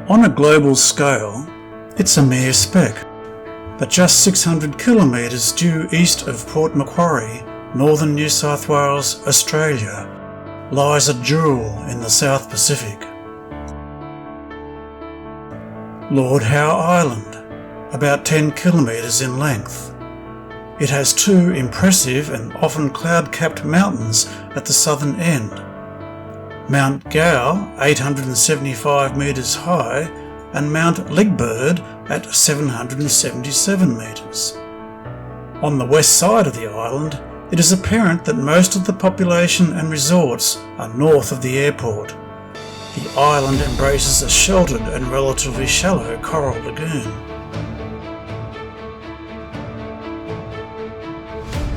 On a global scale, it's a mere speck, but just 600 kilometres due east of Port Macquarie, northern New South Wales, Australia, lies a jewel in the South Pacific. Lord Howe Island, about 10 kilometres in length. It has two impressive and often cloud-capped mountains at the southern end. Mt Gower, 875 metres high, and Mt Ligbird at 777 metres. On the west side of the island, it is apparent that most of the population and resorts are north of the airport. The island embraces a sheltered and relatively shallow coral lagoon.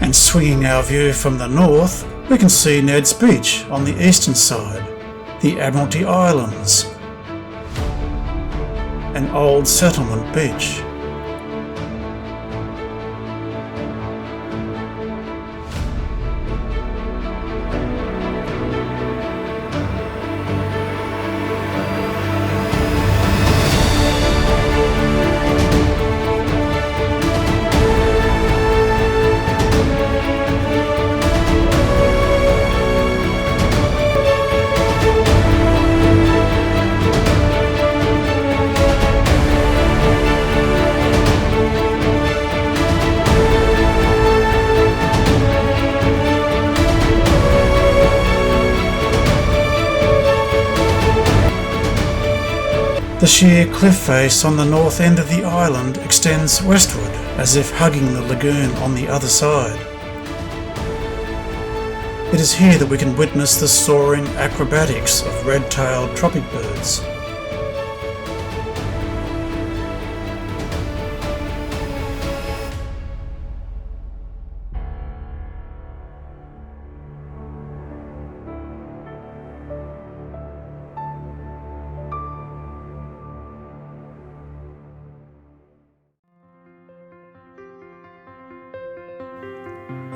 And swinging our view from the north, we can see Ned's Beach on the eastern side, the Admiralty Islands, an old settlement beach. The sheer cliff face on the north end of the island extends westward, as if hugging the lagoon on the other side. It is here that we can witness the soaring acrobatics of red-tailed tropic birds.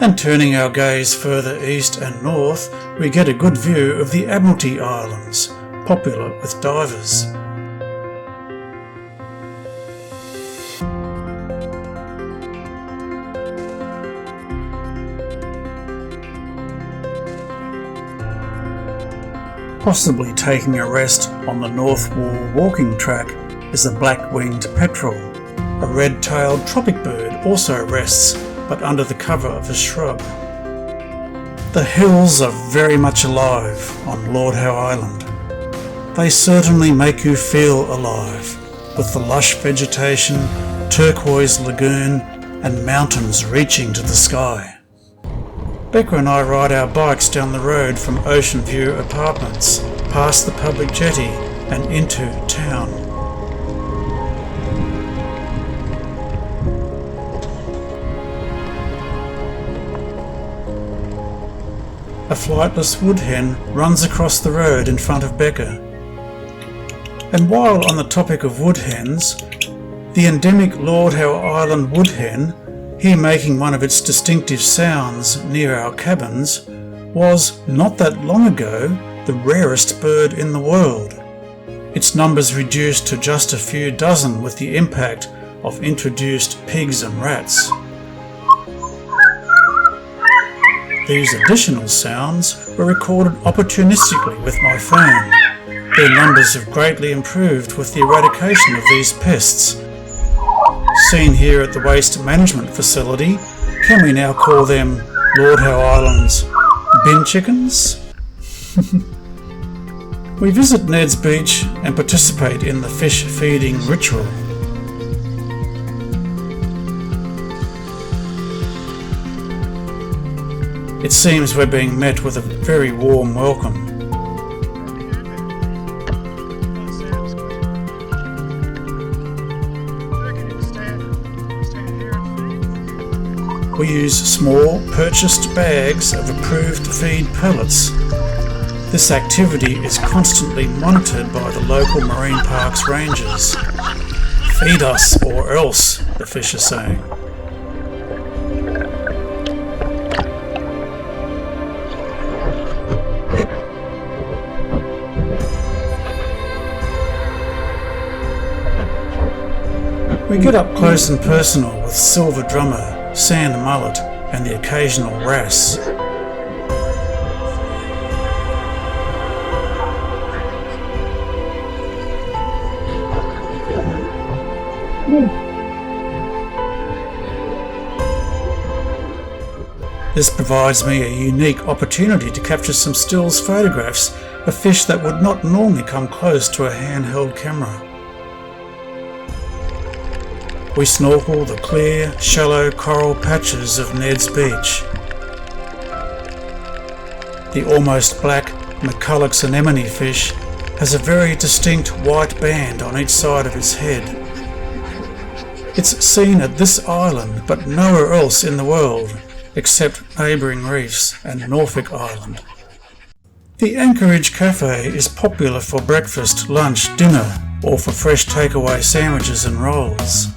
And turning our gaze further east and north, we get a good view of the Admiralty Islands, popular with divers. Possibly taking a rest on the North Wall walking track is the black-winged petrel. A red-tailed tropic bird also rests, but under the cover of a shrub. The hills are very much alive on Lord Howe Island. They certainly make you feel alive, with the lush vegetation, turquoise lagoon, and mountains reaching to the sky. Becca and I ride our bikes down the road from Ocean View Apartments, past the public jetty and into town. A flightless wood hen runs across the road in front of Becca. And while on the topic of wood hens, the endemic Lord Howe Island wood hen, here making one of its distinctive sounds near our cabins, was, not that long ago, the rarest bird in the world. Its numbers reduced to just a few dozen with the impact of introduced pigs and rats. These additional sounds were recorded opportunistically with my phone. Their numbers have greatly improved with the eradication of these pests. Seen here at the waste management facility, can we now call them Lord Howe Island's bin chickens? We visit Ned's Beach and participate in the fish feeding ritual. It seems we're being met with a very warm welcome. We use small, purchased bags of approved feed pellets. This activity is constantly monitored by the local marine parks rangers. Feed us or else, the fish are saying. We get up close and personal with silver drummer, sand mullet and the occasional wrasse. This provides me a unique opportunity to capture some stills photographs of fish that would not normally come close to a handheld camera. We snorkel the clear, shallow coral patches of Ned's Beach. The almost black McCulloch's anemone fish has a very distinct white band on each side of its head. It's seen at this island but nowhere else in the world, except neighbouring reefs and Norfolk Island. The Anchorage Cafe is popular for breakfast, lunch, dinner, or for fresh takeaway sandwiches and rolls.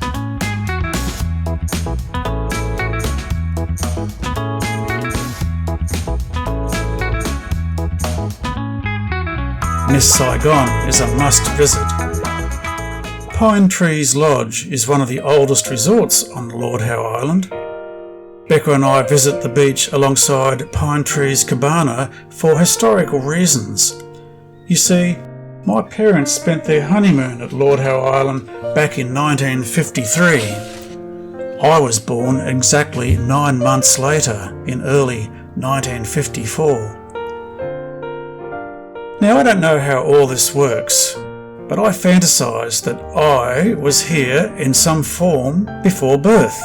Miss Saigon is a must visit. Pine Trees Lodge is one of the oldest resorts on Lord Howe Island. Becca and I visit the beach alongside Pine Trees Cabana for historical reasons. You see, my parents spent their honeymoon at Lord Howe Island back in 1953. I was born exactly 9 months later, in early 1954. Now, I don't know how all this works, but I fantasise that I was here in some form before birth.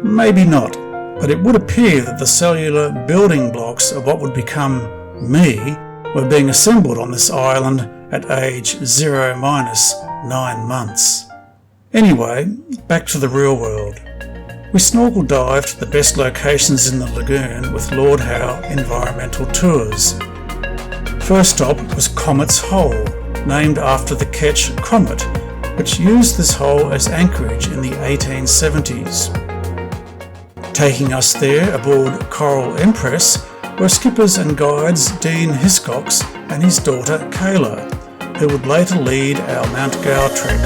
Maybe not. But it would appear that the cellular building blocks of what would become me were being assembled on this island at age 0-9 months. Anyway, back to the real world. We snorkel dived to the best locations in the lagoon with Lord Howe Environmental Tours. First stop was Comet's Hole, named after the Ketch Comet, which used this hole as anchorage in the 1870s. Taking us there aboard Coral Empress were skippers and guides Dean Hiscox and his daughter Kayla, who would later lead our Mt Gower trek.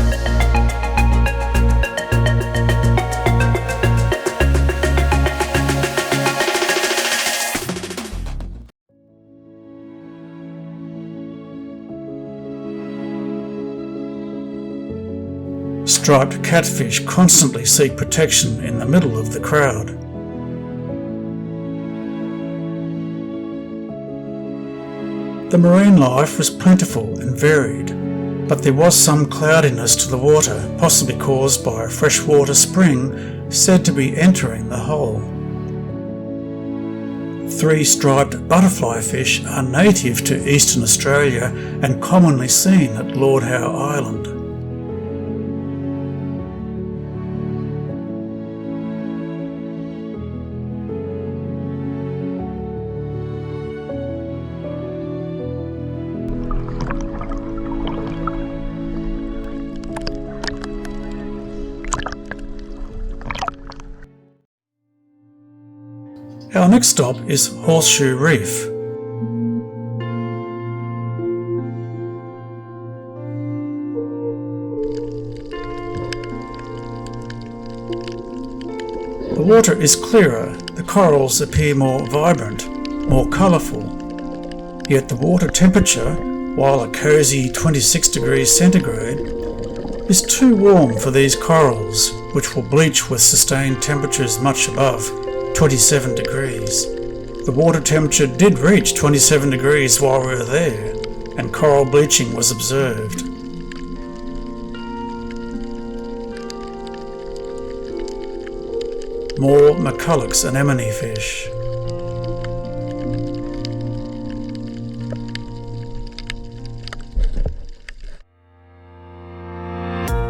Striped catfish constantly seek protection in the middle of the crowd. The marine life was plentiful and varied, but there was some cloudiness to the water, possibly caused by a freshwater spring said to be entering the hole. 3 striped butterfly fish are native to eastern Australia and commonly seen at Lord Howe Island. Our next stop is Horseshoe Reef. The water is clearer, the corals appear more vibrant, more colourful. Yet the water temperature, while a cosy 26 degrees centigrade, is too warm for these corals, which will bleach with sustained temperatures much above 27 degrees. The water temperature did reach 27 degrees while we were there, and coral bleaching was observed. More McCulloch's anemone fish.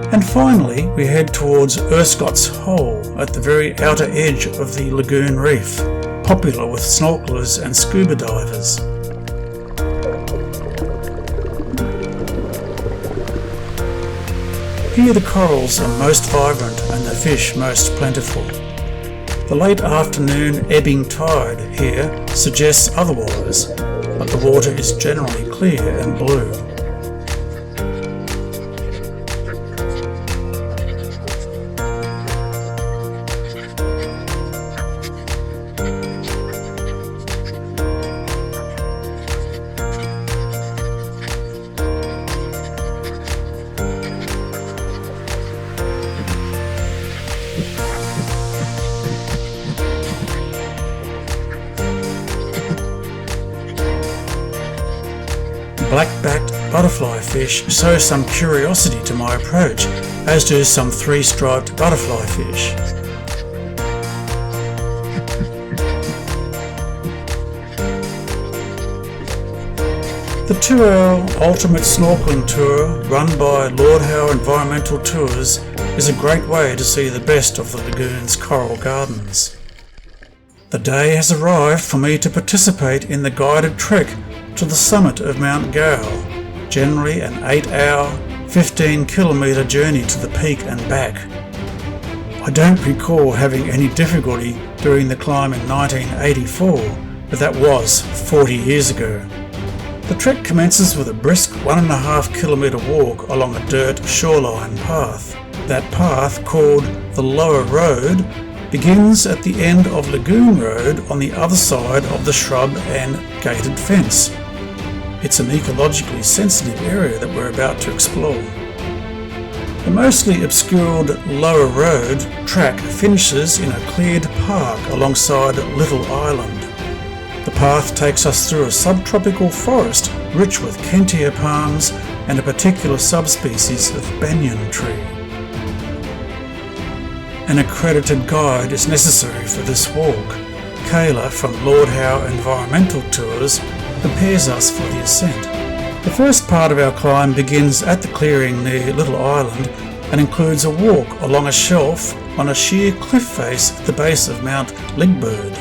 And finally, we head towards Erskot's Hole at the very outer edge of the Lagoon Reef, popular with snorkelers and scuba divers. Here the corals are most vibrant and the fish most plentiful. The late afternoon ebbing tide here suggests otherwise, but the water is generally clear and blue. black-backed butterfly fish show some curiosity to my approach, as do some three-striped butterfly fish. The 2-hour ultimate snorkeling tour run by Lord Howe Environmental Tours is a great way to see the best of the lagoon's coral gardens. The day has arrived for me to participate in the guided trek to the summit of Mt Gower, generally an 8-hour, 15-kilometre journey to the peak and back. I don't recall having any difficulty during the climb in 1984, but that was 40 years ago. The trek commences with a brisk 1.5 kilometre walk along a dirt shoreline path. That path, called the Lower Road, begins at the end of Lagoon Road on the other side of the shrub and gated fence. It's an ecologically sensitive area that we're about to explore. The mostly obscured Lower Road track finishes in a cleared park alongside Little Island. The path takes us through a subtropical forest rich with kentia palms and a particular subspecies of banyan tree. An accredited guide is necessary for this walk. Kayla from Lord Howe Environmental Tours prepares us for the ascent. The first part of our climb begins at the clearing near Little Island and includes a walk along a shelf on a sheer cliff face at the base of Mount Ligbird.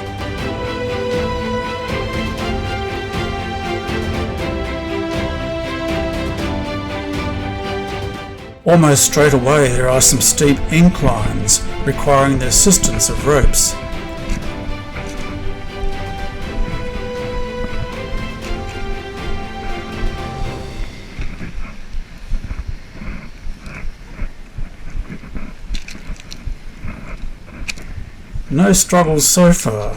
Almost straight away there are some steep inclines requiring the assistance of ropes. No struggles so far.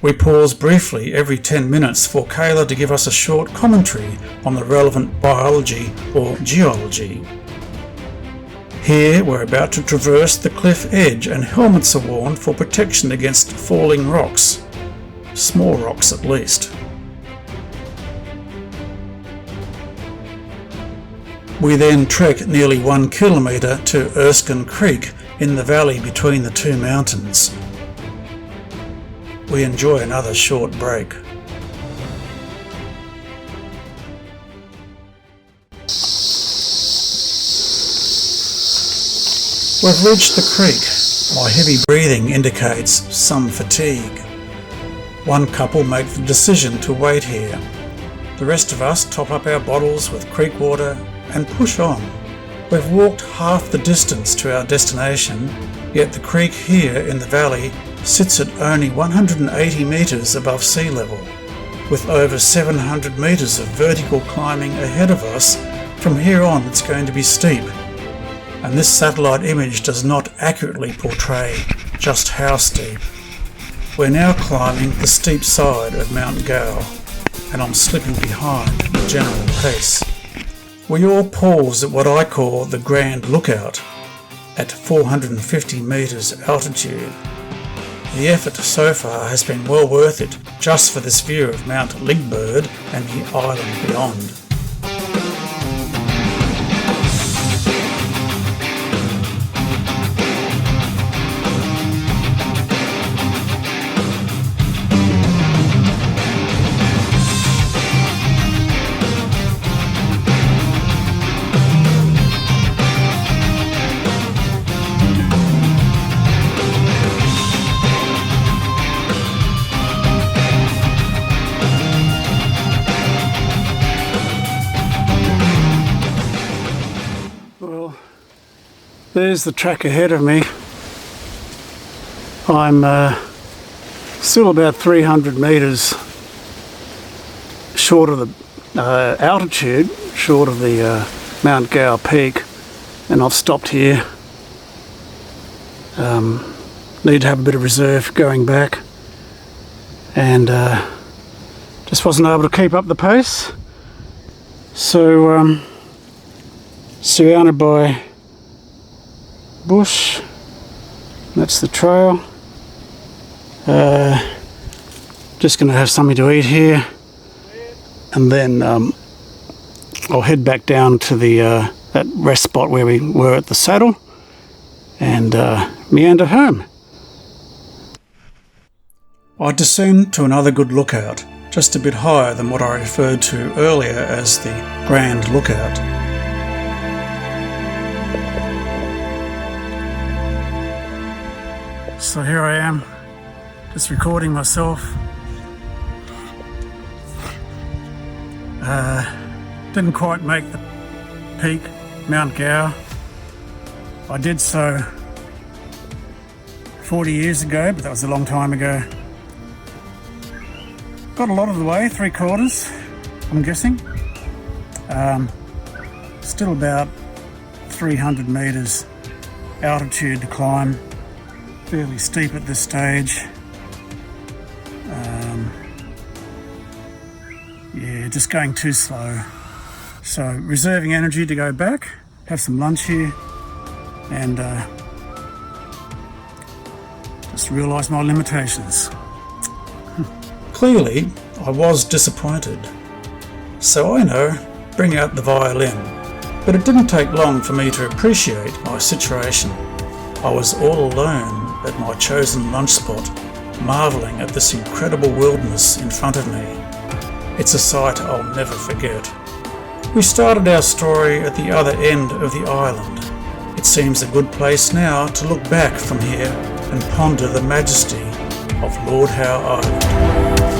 We pause briefly every 10 minutes for Kayla to give us a short commentary on the relevant biology or geology. Here we're about to traverse the cliff edge and helmets are worn for protection against falling rocks. Small rocks at least. We then trek nearly 1 kilometre to Erskine Creek in the valley between the two mountains. We enjoy another short break. We've reached the creek. My heavy breathing indicates some fatigue. One couple make the decision to wait here. The rest of us top up our bottles with creek water and push on. We've walked half the distance to our destination, yet the creek here in the valley sits at only 180 metres above sea level, with over 700 metres of vertical climbing ahead of us. From here on it's going to be steep, and this satellite image does not accurately portray just how steep. We're now climbing the steep side of Mt Gower, and I'm slipping behind the general pace. We all pause at what I call the Grand Lookout, at 450 metres altitude. The effort so far has been well worth it just for this view of Mount Ligbird and the island beyond. There's the track ahead of me. I'm still about 300 metres short of the altitude, short of the Mt Gower peak, and I've stopped here. Need to have a bit of reserve going back, and just wasn't able to keep up the pace. So surrounded by bush, that's the trail. Just going to have something to eat here, and then I'll head back down to the that rest spot where we were at the saddle, and meander home. I descend to another good lookout, just a bit higher than what I referred to earlier as the Grand Lookout. So here I am, just recording myself. Didn't quite make the peak, Mt Gower. I did so 40 years ago, but that was a long time ago. Got a lot of the way, 3/4, I'm guessing. Still about 300 metres altitude to climb. Fairly steep at this stage. Yeah, just going too slow. So reserving energy to go back, have some lunch here, and just realise my limitations. Clearly, I was disappointed. So I know, bring out the violin. But it didn't take long for me to appreciate my situation. I was all alone at my chosen lunch spot, marvelling at this incredible wilderness in front of me. It's a sight I'll never forget. We started our story at the other end of the island. It seems a good place now to look back from here and ponder the majesty of Lord Howe Island.